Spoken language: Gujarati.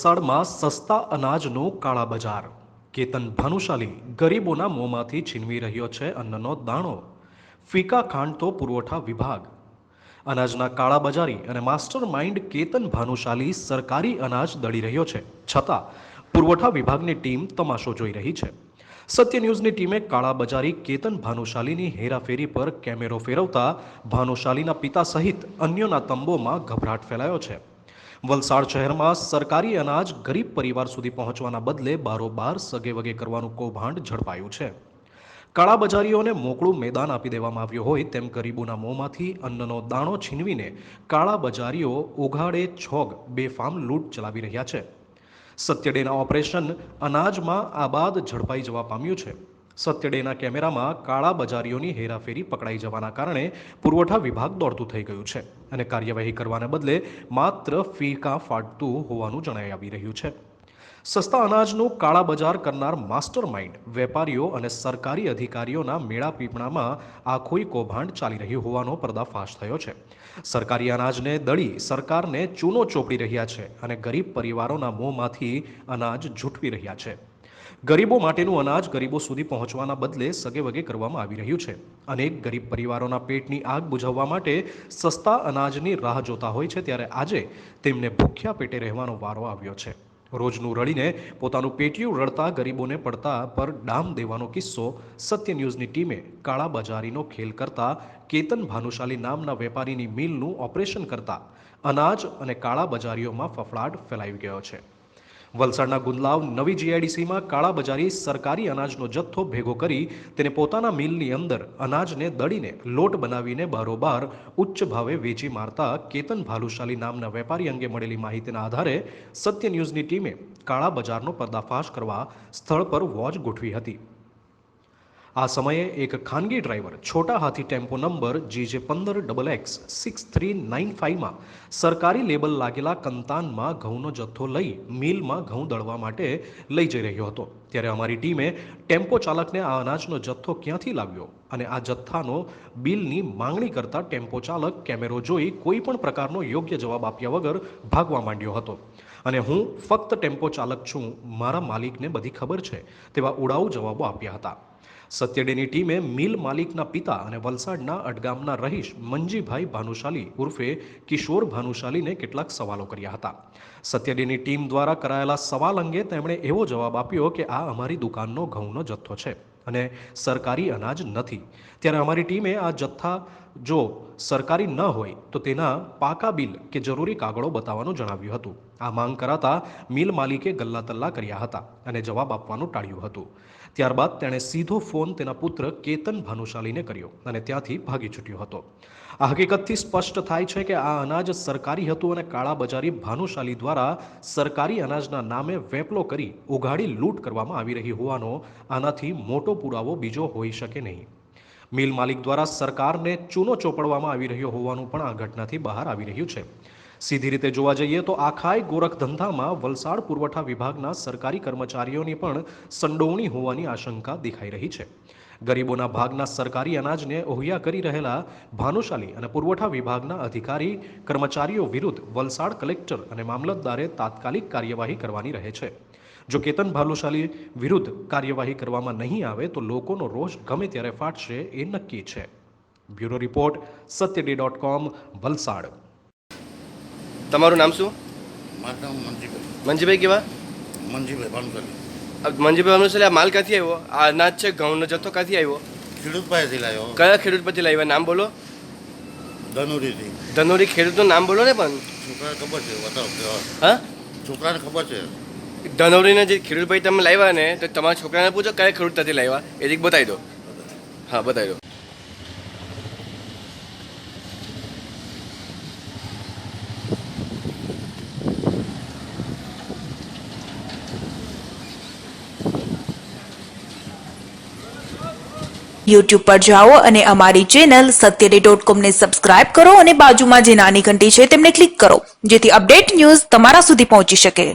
વલસાડમાં સસ્તા અનાજનું કાળા બજાર. કેતન ભાનુશાલી ગરીબોના મોંમાંથી છીનવી રહ્યો છે અન્નનો દાણો. ફીકા ખાંડ તો પુરવઠા વિભાગ. અનાજના કાળા બજારી અને માસ્ટર માઇન્ડ કેતન ભાનુશાલી સરકારી અનાજ દળી રહ્યો છે, છતાં પુરવઠા વિભાગની ટીમ તમાશો જોઈ રહી છે. સત્ય ન્યૂઝની ટીમે કાળા બજારી કેતન ભાનુશાલીની હેરાફેરી પર કેમેરો ફેરવતા ભાનુશાલીના પિતા સહિત અન્યોના તંબોમાં ગભરાટ ફેલાયો છે. વલસાડ શહેરમાં સરકારી અનાજ ગરીબ પરિવાર સુધી પહોંચવાના બદલે બારોબાર સગેવગે કરવાનું કૌભાંડ ઝડપાયું છે. કાળા બજારીઓને મોકળું મેદાન આપી દેવામાં આવ્યું હોય તેમ ગરીબોના મોંમાંથી અન્નનો દાણો છીનવીને કાળા બજારીઓ ઉઘાડે છોગ બેફામ લૂંટ ચલાવી રહ્યા છે. સત્યડેના ઓપરેશન અનાજમાં આ બાદ ઝડપાઈ જવા પામ્યું છે. સત્યડેના કેમેરામાં કાળા બજારીઓની હેરાફેરી પકડાઈ જવાના કારણે પુરવઠા વિભાગ દોડતું થઈ ગયું છે અને કાર્યવાહી કરવાને બદલે માત્ર ફીકા ફાટતું હોવાનું જણાઈ આવી રહ્યું છે. સસ્તા અનાજનું કાળા બજાર કરનાર માસ્ટર માઇન્ડ વેપારીઓ અને સરકારી અધિકારીઓના મેળાપીપણામાં આખોઈ કૌભાંડ ચાલી રહ્યું હોવાનો પર્દાફાશ થયો છે. સરકારી અનાજને દળી સરકારને ચૂનો ચોપડી રહ્યા છે અને ગરીબ પરિવારોના મોંમાંથી અનાજ ઝૂંટવી રહ્યા છે. ગરીબો માટેનું અનાજ ગરીબો સુધી પહોંચવાના બદલે સગેવગે કરવામાં આવી રહ્યું છે. અનેક ગરીબ પરિવારોના પેટની આગ બુઝાવવા માટે સસ્તા અનાજની રાહ જોતા હોય છે, ત્યારે આજે તેમને ભૂખ્યા પેટે રહેવાનો વારો આવ્યો છે. રોજનું રડીને પોતાનું પેટીયું રડતા ગરીબોને પડતા પર ડામ દેવાનો કિસ્સો સત્ય ન્યૂઝની ટીમે કાળા બજારીનો ખેલ કરતા કેતન ભાનુશાલી નામના વેપારીની મિલનું ઓપરેશન કરતા અનાજ અને કાળા બજારીઓમાં ફફડાટ ફેલાઈ ગયો છે. વલસાડના ગુંદલાવ નવી જીઆઈડીસીમાં કાળા બજારી સરકારી અનાજનો જથ્થો ભેગો કરી તેને પોતાના મિલની અંદર અનાજને દળીને લોટ બનાવીને બારોબાર ઉચ્ચ ભાવે વેચી મારતા કેતન ભાનુશાલી નામના વેપારી અંગે મળેલી માહિતીના આધારે સત્ય ન્યૂઝની ટીમે કાળા બજારનો પર્દાફાશ કરવા સ્થળ પર વોચ ગોઠવી હતી. આ સમયે એક ખાનગી ડ્રાઈવર છોટા હાથી ટેમ્પો નંબર GJ15XX6395માં સરકારી લેબલ લાગેલા કંતાનમાં ઘઉંનો જથ્થો લઈ મિલમાં ઘઉં દળવા માટે લઈ જઈ રહ્યો હતો. ત્યારે અમારી ટીમે ટેમ્પો ચાલકને આ અનાજનો જથ્થો ક્યાંથી લાવ્યો અને આ જથ્થાનો બિલની માંગણી કરતા ટેમ્પો ચાલક કેમેરો જોઈ કોઈ પણ પ્રકારનો યોગ્ય જવાબ આપ્યા વગર ભાગવા માંડ્યો હતો અને હું ફક્ત ટેમ્પો ચાલક છું, મારા માલિકને બધી ખબર છે તેવા ઉડાઉ જવાબો આપ્યા હતા. સત્યડેની ટીમે મિલ માલિકના પિતા અને વલસાડના અડગામના રહીશ મંજીભાઈ ભાનુશાલી ઉર્ફે કિશોર ભાનુશાલીને કેટલાક સવાલો કર્યા હતા. સત્યડેની ટીમ દ્વારા કરાયેલા સવાલ અંગે તેમણે એવો જવાબ આપ્યો કે આ અમારી દુકાનનો ઘઉંનો જથ્થો છે અને સરકારી અનાજ નથી. ત્યારે અમારી ટીમે આ જથ્થા જો સરકારી ન હોય તો તેના પાકા બિલ કે જરૂરી કાગળો બતાવવાનું જણાવ્યું હતું. આ માંગ કરાતા મિલ માલિકે ગલ્લા તલ્લા કર્યા હતા અને જવાબ આપવાનું ટાળ્યું હતું. ત્યારબાદ તેણે સીધો ફોન તેના પુત્ર કેતન ભાનુશાલીને કર્યો અને ત્યાંથી ભાગી છૂટ્યો હતો. આ હકીકતથી સ્પષ્ટ થાય છે કે આ અનાજ સરકારી હતું અને કાળા બજારી ભાનુશાલી દ્વારા સરકારી અનાજના નામે વેપલો કરી ઉઘાડી લૂંટ કરવામાં આવી રહી હોવાનો આનાથી મોટો પુરાવો બીજો હોઈ શકે નહીં. મિલ માલિક દ્વારા સરકારને ચૂનો ચોપડવામાં આવી રહ્યો હોવાનું પણ આ ઘટનાથી બહાર આવી રહ્યું છે. સીધી રીતે જોવા જઈએ તો આખાય ગોરખ ધંધામાં વલસાડ પુરવઠા વિભાગના સરકારી કર્મચારીઓની પણ સંડોવણી હોવાની આશંકા દેખાઈ રહી છે. ગરીબોના ભાગના સરકારી અનાજને ઓહિયા કરી રહેલા ભાનુશાલી અને પુરવઠા વિભાગના અધિકારી કર્મચારીઓ વિરુદ્ધ વલસાડ કલેક્ટર અને મામલતદારે તાત્કાલિક કાર્યવાહી કરવાની રહે છે. જો કેતન ભાનુશાલી વિરુદ્ધ કાર્યવાહી કરવામાં નહીં આવે તો લોકોનો રોષ ગમે ત્યારે ફાટશે એ નક્કી છે. બ્યુરો રિપોર્ટ સત્યડે.com વલસાડ. તમારું નામ શું? મારું નામ મંજીભાઈ. મંજીભાઈ કેવા? મંજીભાઈ ભાનુશાલી. મંજીભાઈ ભાનુશાલી, આ માલ ક્યાંથી આવ્યો? આ અનાજ છે ઘઉંનો જથ્થો ક્યાંથી આવ્યો? ખેડૂત પાસેથી લાવ્યો. કયા ખેડૂત પરથી લાવ્યા? નામ બોલો. ધનુરીથી. ધનુરી ખેડૂતનું નામ બોલો ને. પણ છોકરાને ખબર છે, બતાવો. હા, છોકરાને ખબર છે. ધનુરીના જે ખેડૂતભાઈ તમે લાવ્યા ને તો તમારા છોકરાને પૂછો કયા ખેડૂત ત્યાંથી લાવ્યા એ રીત બતાવી દો. હા, બતાવી દો. YouTube પર જાઓ અને અમારી ચેનલ satyday.com ને સબસ્ક્રાઇબ કરો અને બાજુમાં જે નાની ઘંટી છે તેમને ક્લિક કરો જેથી અપડેટ ન્યૂઝ તમારા સુધી પહોંચી શકે.